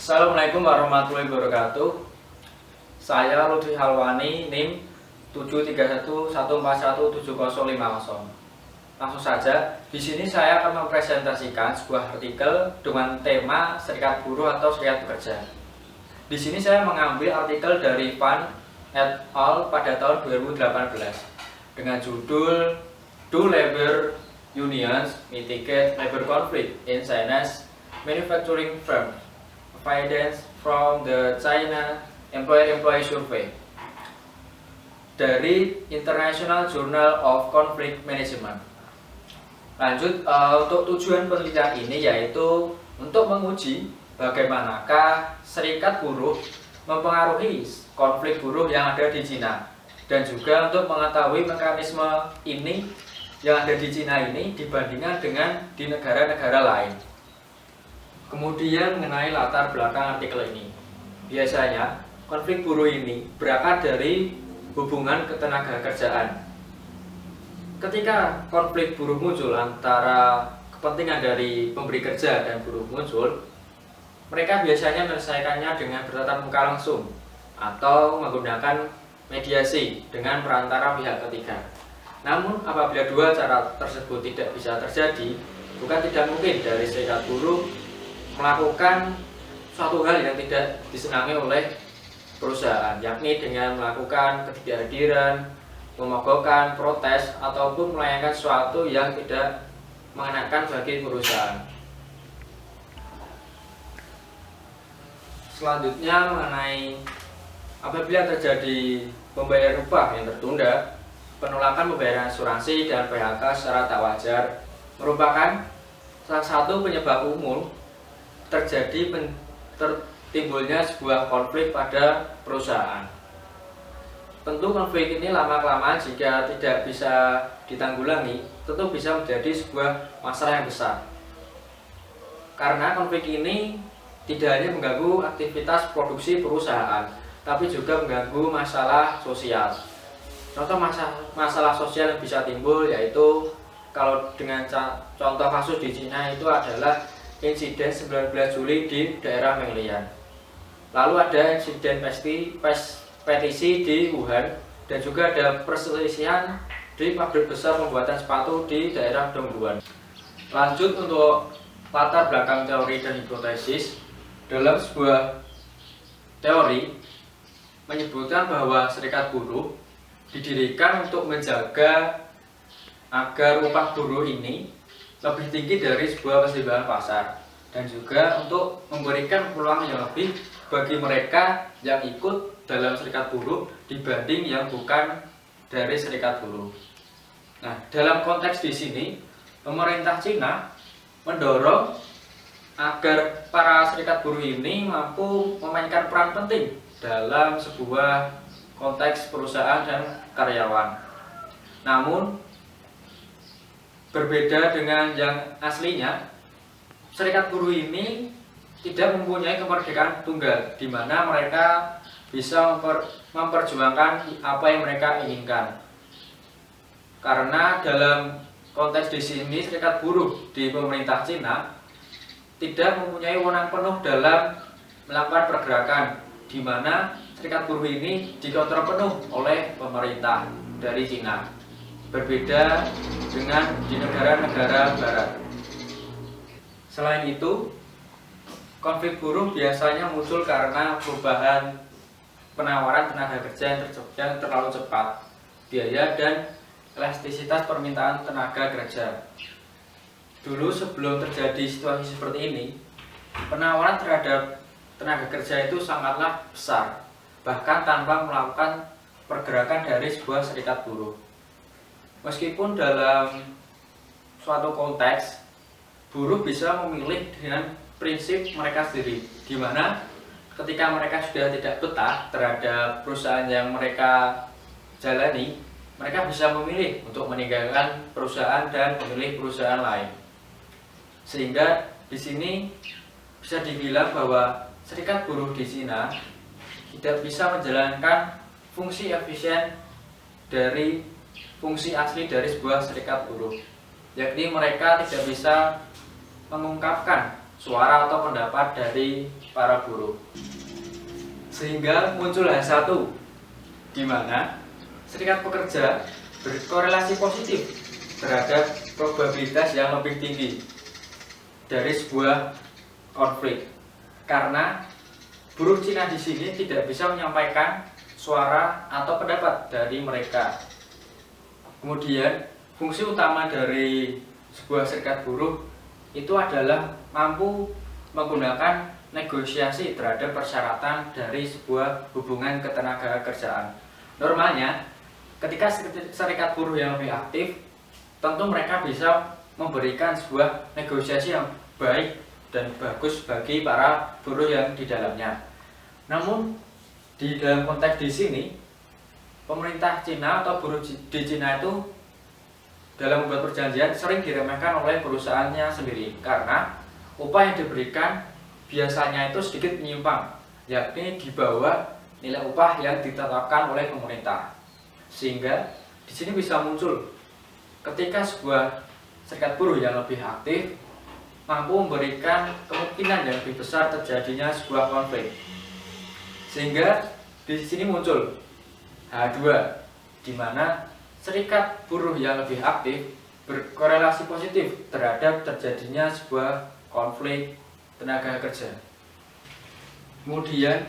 Assalamualaikum warahmatullahi wabarakatuh. Saya Lutfi Halwani, NIM 731141750. Langsung saja, di sini saya akan mempresentasikan sebuah artikel dengan tema Serikat Buruh atau Serikat Pekerja. Di sini saya mengambil artikel dari Van et al. Pada tahun 2018 dengan judul Do Labor Unions Mitigate Labor Conflict in China's Manufacturing Firms? Evidence from the China Employer-Employee Survey dari International Journal of Conflict Management. Lanjut, untuk tujuan penelitian ini yaitu untuk menguji bagaimanakah serikat buruh mempengaruhi konflik buruh yang ada di Cina, dan juga untuk mengetahui mekanisme ini yang ada di Cina ini dibandingkan dengan di negara-negara lain. Kemudian mengenai latar belakang artikel ini, biasanya konflik buruh ini berakar dari hubungan ketenagakerjaan. Ketika konflik buruh muncul antara kepentingan dari pemberi kerja dan buruh muncul, mereka biasanya menyelesaikannya dengan bertatap muka langsung atau menggunakan mediasi dengan perantara pihak ketiga. Namun apabila dua cara tersebut tidak bisa terjadi, bukan tidak mungkin dari serikat buruh melakukan suatu hal yang tidak disenangi oleh perusahaan, yakni dengan melakukan ketidakhadiran, memogokkan, protes, ataupun melayangkan sesuatu yang tidak mengenakan bagi perusahaan. Selanjutnya mengenai apabila terjadi pembayaran upah yang tertunda, penolakan pembayaran asuransi dan PHK secara tak wajar merupakan salah satu penyebab umum timbulnya sebuah konflik pada perusahaan. Tentu konflik ini lama-kelamaan jika tidak bisa ditanggulangi, tentu bisa menjadi sebuah masalah yang besar. Karena konflik ini tidak hanya mengganggu aktivitas produksi perusahaan, tapi juga mengganggu masalah sosial. Contoh masalah sosial yang bisa timbul yaitu kalau dengan contoh kasus di Cina itu adalah insiden 19 Juli di daerah Menglian. Lalu ada insiden petisi di Wuhan, dan juga ada perselisihan di pabrik besar pembuatan sepatu di daerah Dongguan. Lanjut untuk latar belakang teori dan hipotesis. Dalam sebuah teori menyebutkan bahwa serikat buruh didirikan untuk menjaga agar upah buruh ini lebih tinggi dari sebuah keseimbangan pasar, dan juga untuk memberikan peluang yang lebih bagi mereka yang ikut dalam serikat buruh dibanding yang bukan dari serikat buruh. Nah, dalam konteks di sini, pemerintah Cina mendorong agar para serikat buruh ini mampu memainkan peran penting dalam sebuah konteks perusahaan dan karyawan. Namun berbeda dengan yang aslinya, serikat buruh ini tidak mempunyai kemerdekaan tunggal, di mana mereka bisa memperjuangkan apa yang mereka inginkan. Karena dalam konteks di sini, serikat buruh di pemerintah Cina tidak mempunyai wewenang penuh dalam melakukan pergerakan, di mana serikat buruh ini dikontrol penuh oleh pemerintah dari Cina. Berbeda dengan di negara-negara barat. Selain itu, konflik buruh biasanya muncul karena perubahan penawaran tenaga kerja yang terlalu cepat, biaya dan elastisitas permintaan tenaga kerja. Dulu sebelum terjadi situasi seperti ini, penawaran terhadap tenaga kerja itu sangatlah besar, bahkan tanpa melakukan pergerakan dari sebuah serikat buruh. Meskipun dalam suatu konteks, buruh bisa memilih dengan prinsip mereka sendiri, di mana ketika mereka sudah tidak betah terhadap perusahaan yang mereka jalani, mereka bisa memilih untuk meninggalkan perusahaan dan memilih perusahaan lain. Sehingga di sini bisa dibilang bahwa serikat buruh di Cina tidak bisa menjalankan fungsi efisien dari fungsi asli dari sebuah serikat buruh, yakni mereka tidak bisa mengungkapkan suara atau pendapat dari para buruh. Sehingga muncul H1, di mana serikat pekerja berkorelasi positif terhadap probabilitas yang lebih tinggi dari sebuah konflik. Karena buruh Cina di sini tidak bisa menyampaikan suara atau pendapat dari mereka. Kemudian fungsi utama dari sebuah serikat buruh itu adalah mampu menggunakan negosiasi terhadap persyaratan dari sebuah hubungan ketenagakerjaan. Normalnya, ketika serikat buruh yang lebih aktif, tentu mereka bisa memberikan sebuah negosiasi yang baik dan bagus bagi para buruh yang di dalamnya. Namun, di dalam konteks di sini, pemerintah Cina atau buruh di Cina itu dalam membuat perjanjian sering diremehkan oleh perusahaannya sendiri karena upah yang diberikan biasanya itu sedikit menyimpang, yakni di bawah nilai upah yang ditetapkan oleh pemerintah. Sehingga di sini bisa muncul ketika sebuah serikat buruh yang lebih aktif mampu memberikan kemungkinan yang lebih besar terjadinya sebuah konflik. Sehingga di sini muncul H2, di mana serikat buruh yang lebih aktif berkorelasi positif terhadap terjadinya sebuah konflik tenaga kerja. Kemudian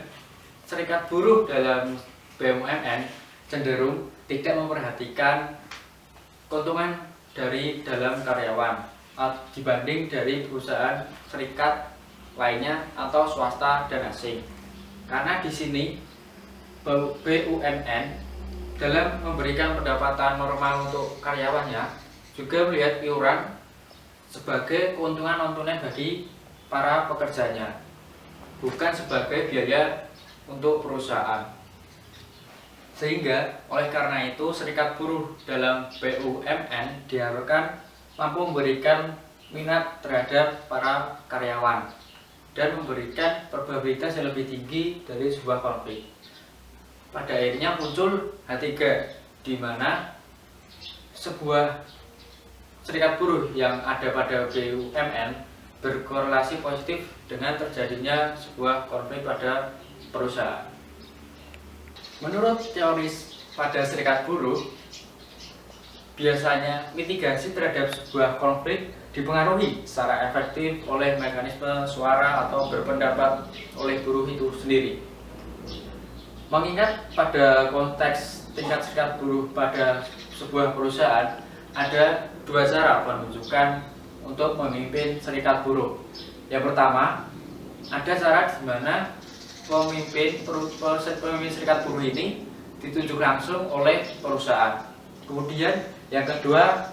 serikat buruh dalam BUMN cenderung tidak memperhatikan keuntungan dari dalam karyawan dibanding dari perusahaan serikat lainnya atau swasta dan asing. Karena di sini BUMN dalam memberikan pendapatan normal untuk karyawannya juga melihat iuran sebagai keuntungan non-tunai bagi para pekerjanya, bukan sebagai biaya untuk perusahaan. Sehingga oleh karena itu serikat buruh dalam BUMN diharapkan mampu memberikan minat terhadap para karyawan dan memberikan probabilitas yang lebih tinggi dari sebuah konflik. Pada akhirnya muncul H3, di mana sebuah serikat buruh yang ada pada BUMN berkorelasi positif dengan terjadinya sebuah konflik pada perusahaan. Menurut teoris pada serikat buruh, biasanya mitigasi terhadap sebuah konflik dipengaruhi secara efektif oleh mekanisme suara atau berpendapat oleh buruh itu sendiri. Mengingat pada konteks tingkat serikat buruh pada sebuah perusahaan, ada dua cara penunjukan untuk memimpin serikat buruh. Yang pertama, ada cara di mana pemimpin serikat buruh ini ditunjuk langsung oleh perusahaan. Kemudian yang kedua,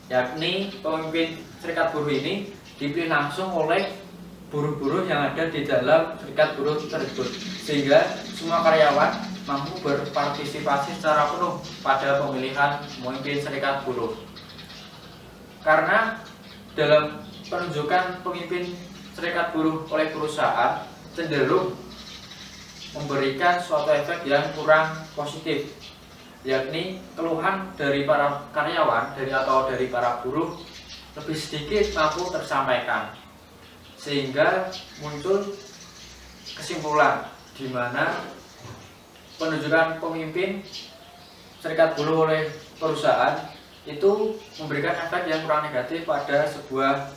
yakni pemimpin serikat buruh ini dipilih langsung oleh buruh-buruh yang ada di dalam serikat buruh tersebut, sehingga semua karyawan mampu berpartisipasi secara penuh pada pemilihan pemimpin serikat buruh. Karena dalam penunjukan pemimpin serikat buruh oleh perusahaan cenderung memberikan suatu efek yang kurang positif, yakni keluhan dari para karyawan dari para buruh lebih sedikit mampu tersampaikan, sehingga muncul kesimpulan di mana penunjukan pemimpin serikat buruh oleh perusahaan itu memberikan efek yang kurang negatif pada sebuah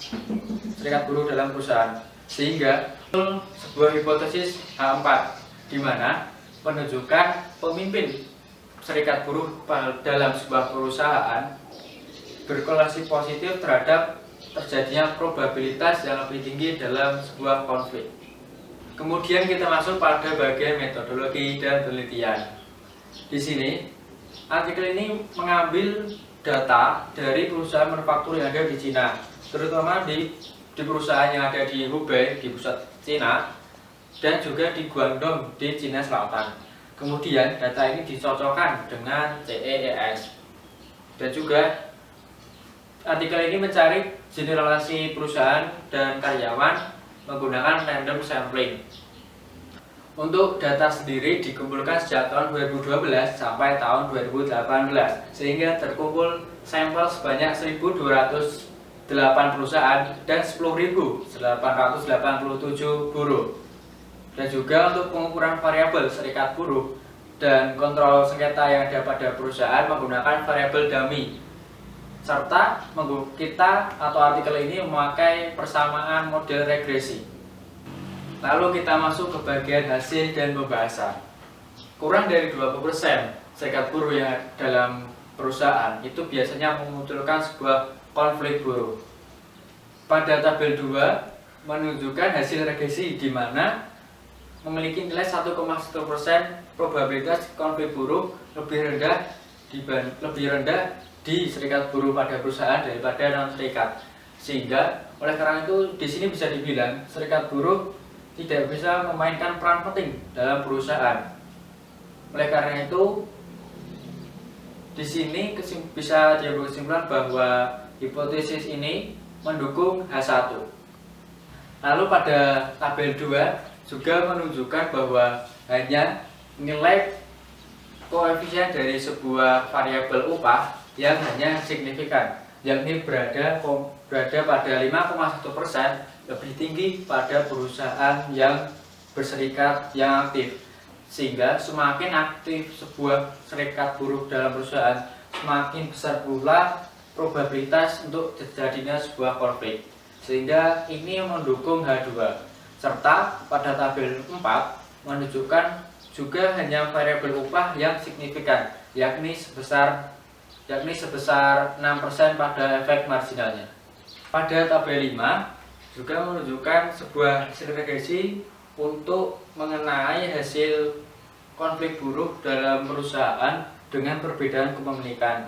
serikat buruh dalam perusahaan, sehingga sebuah hipotesis H4 di mana penunjukan pemimpin serikat buruh dalam sebuah perusahaan berkorelasi positif terhadap terjadinya probabilitas yang lebih tinggi dalam sebuah konflik. Kemudian kita masuk pada bagian metodologi dan penelitian. Di sini artikel ini mengambil data dari perusahaan manufaktur yang ada di Cina, terutama di perusahaan yang ada di Hubei di pusat Cina dan juga di Guangdong di Cina Selatan. Kemudian data ini dicocokkan dengan CEES, dan juga artikel ini mencari generalisasi perusahaan dan karyawan menggunakan random sampling. Untuk data sendiri dikumpulkan sejak tahun 2012 sampai tahun 2018, sehingga terkumpul sampel sebanyak 1.200 perusahaan dan 10.887 buruh. Dan juga untuk pengukuran variabel serikat buruh dan kontrol sengketa yang ada pada perusahaan menggunakan variabel dummy. Serta kita atau artikel ini memakai persamaan model regresi. Lalu kita masuk ke bagian hasil dan pembahasan. Kurang dari 20% serikat buruh yang dalam perusahaan itu biasanya memunculkan sebuah konflik buruh. Pada tabel 2 menunjukkan hasil regresi di mana memiliki nilai 1,1% probabilitas konflik buruh lebih rendah di serikat buruh pada perusahaan daripada non serikat. Sehingga oleh karena itu di sini bisa dibilang serikat buruh tidak bisa memainkan peran penting dalam perusahaan. Oleh karena itu di sini bisa diambil kesimpulan bahwa hipotesis ini mendukung H1. Lalu pada tabel 2 juga menunjukkan bahwa hanya nilai koefisien dari sebuah variabel upah yang hanya signifikan, yakni berada pada 5,1% lebih tinggi pada perusahaan yang berserikat yang aktif. Sehingga semakin aktif sebuah serikat buruh dalam perusahaan, semakin besar pula probabilitas untuk terjadinya sebuah konflik. Sehingga ini mendukung H2. Serta pada tabel 4 menunjukkan juga hanya variabel upah yang signifikan, yakni sebesar 6% pada efek marginalnya. Pada tabel 5 juga menunjukkan sebuah hasil regresi untuk mengenai hasil konflik buruh dalam perusahaan dengan perbedaan kepemilikan.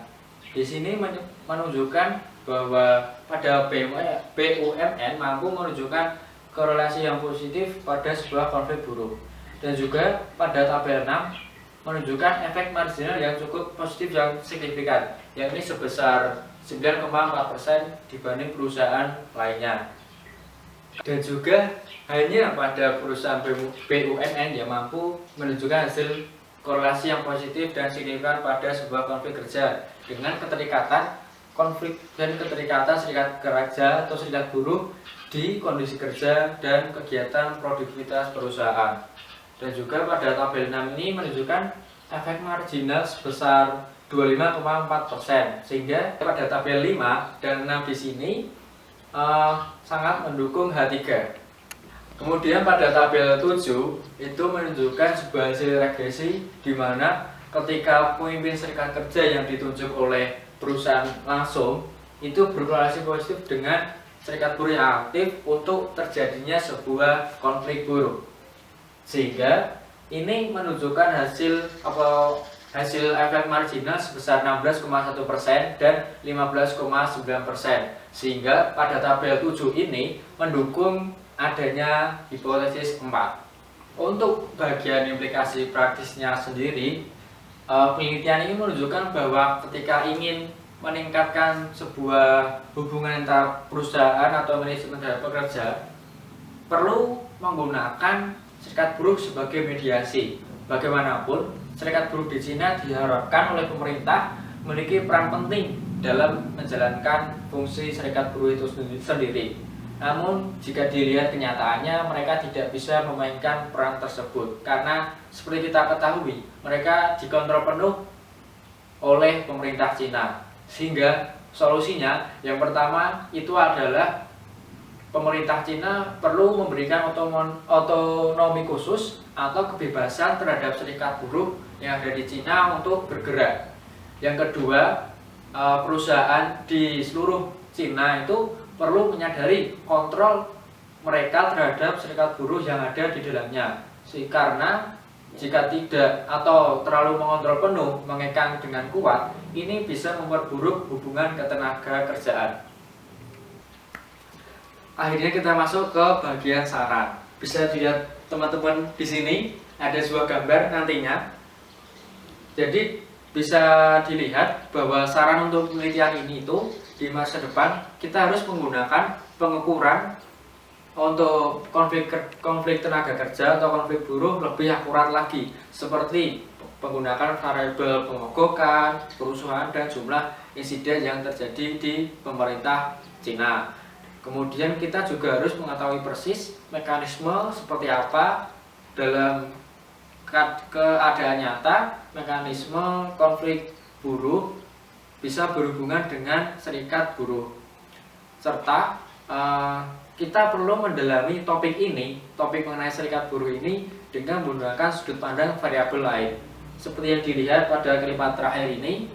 Di sini menunjukkan bahwa pada BUMN mampu menunjukkan korelasi yang positif pada sebuah konflik buruh. Dan juga pada tabel 6 menunjukkan efek marginal yang cukup positif yang signifikan, yakni sebesar 9,4% dibanding perusahaan lainnya. Dan juga hanya pada perusahaan BUMN yang mampu menunjukkan hasil korelasi yang positif dan signifikan pada sebuah konflik kerja dengan keterikatan serikat kerja atau serikat buruh di kondisi kerja dan kegiatan produktivitas perusahaan. Dan juga pada tabel 6 ini menunjukkan efek marginal sebesar 25,4%, sehingga pada tabel 5 dan 6 di sini sangat mendukung H3. Kemudian pada tabel 7 itu menunjukkan sebuah hasil regresi di mana ketika pemimpin serikat kerja yang ditunjuk oleh perusahaan langsung itu berkorelasi positif dengan serikat buruh yang aktif untuk terjadinya sebuah konflik buruh. Sehingga ini menunjukkan hasil efek marginal sebesar 16,1% dan 15,9%. Sehingga pada tabel 7 ini mendukung adanya hipotesis 4. Untuk bagian implikasi praktisnya sendiri, penelitian ini menunjukkan bahwa ketika ingin meningkatkan sebuah hubungan antara perusahaan atau manajemen dan pekerja, perlu menggunakan serikat buruh sebagai mediasi. Bagaimanapun, serikat buruh di Cina diharapkan oleh pemerintah memiliki peran penting dalam menjalankan fungsi serikat buruh itu sendiri. Namun jika dilihat kenyataannya, mereka tidak bisa memainkan peran tersebut karena seperti kita ketahui, mereka dikontrol penuh oleh pemerintah Cina. Sehingga solusinya yang pertama itu adalah pemerintah Cina perlu memberikan otonomi khusus atau kebebasan terhadap serikat buruh yang ada di Cina untuk bergerak. Yang kedua, perusahaan di seluruh Cina itu perlu menyadari kontrol mereka terhadap serikat buruh yang ada di dalamnya. Karena jika tidak atau terlalu mengontrol penuh, mengekang dengan kuat, ini bisa memperburuk hubungan ketenaga kerjaan. Akhirnya kita masuk ke bagian saran. Bisa dilihat teman-teman di sini ada sebuah gambar nantinya. Jadi bisa dilihat bahwa saran untuk penelitian ini itu di masa depan kita harus menggunakan pengukuran untuk konflik tenaga kerja atau konflik buruh lebih akurat lagi, seperti menggunakan variabel pemogokan, kerusuhan, dan jumlah insiden yang terjadi di pemerintah Cina. Kemudian kita juga harus mengetahui persis mekanisme seperti apa dalam keadaan nyata mekanisme konflik buruh bisa berhubungan dengan serikat buruh. Serta kita perlu mendalami topik mengenai serikat buruh ini dengan menggunakan sudut pandang variabel lain. Seperti yang dilihat pada kalimat terakhir ini,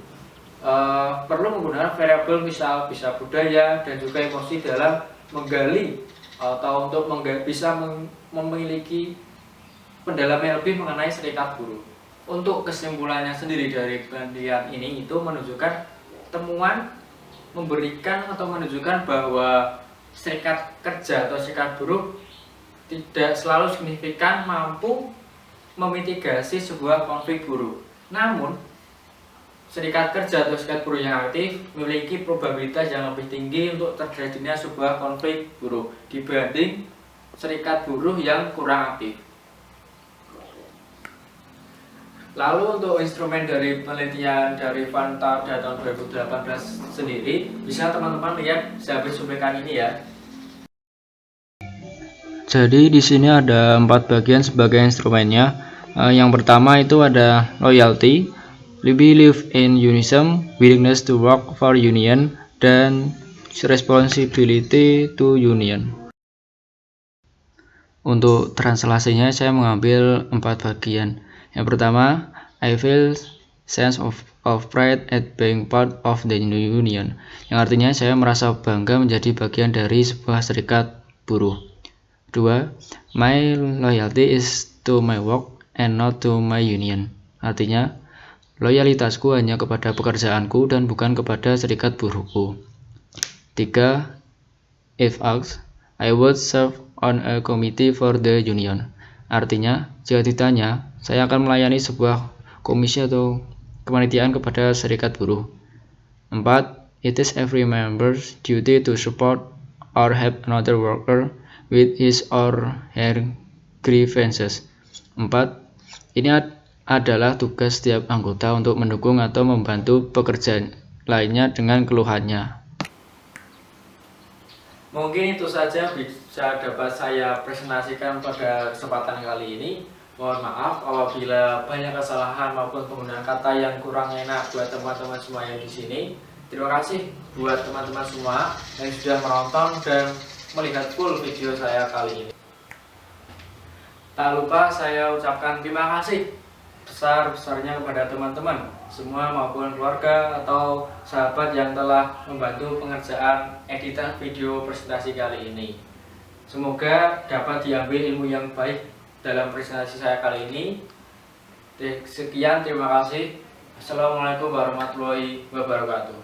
perlu menggunakan variabel misal bisa budaya dan juga emosi dalam menggali atau untuk bisa memiliki pendalaman lebih mengenai serikat buruh. Untuk kesimpulannya sendiri dari penelitian ini itu menunjukkan temuan memberikan atau menunjukkan bahwa serikat kerja atau serikat buruh tidak selalu signifikan mampu memitigasi sebuah konflik buruh. Namun, serikat kerja atau serikat buruh yang aktif memiliki probabilitas yang lebih tinggi untuk terjadinya sebuah konflik buruh dibanding serikat buruh yang kurang aktif. Lalu untuk instrumen dari penelitian dari Vanguard tahun 2018 sendiri, bisa teman-teman lihat sehabis cuplikan ini ya. Jadi di sini ada 4 bagian sebagai instrumennya. Yang pertama itu ada loyalty, belief in unionism, willingness to work for union, dan responsibility to union. Untuk translasinya saya mengambil 4 bagian. Yang pertama, I feel sense of pride at being part of the union, yang artinya saya merasa bangga menjadi bagian dari sebuah serikat buruh. Kedua, my loyalty is to my work and not to my union. Artinya, loyalitasku hanya kepada pekerjaanku dan bukan kepada serikat buruhku. Tiga, if asked, I would serve on a committee for the union. Artinya, jika ditanya, saya akan melayani sebuah komisi atau kepanitiaan kepada serikat buruh. 4. It is every member's duty to support or help another worker with his or her grievances. 4. Ini adalah tugas setiap anggota untuk mendukung atau membantu pekerja lainnya dengan keluhannya. Mungkin itu saja bisa dapat saya presentasikan pada kesempatan kali ini. Mohon maaf apabila banyak kesalahan maupun penggunaan kata yang kurang enak buat teman-teman semua yang di sini. Terima kasih buat teman-teman semua yang sudah menonton dan melihat full video saya kali ini. Tak lupa saya ucapkan terima kasih besar-besarnya kepada teman-teman semua maupun keluarga atau sahabat yang telah membantu pengerjaan editan video presentasi kali ini. Semoga dapat diambil ilmu yang baik dalam presentasi saya kali ini. Sekian, terima kasih. Assalamualaikum warahmatullahi wabarakatuh.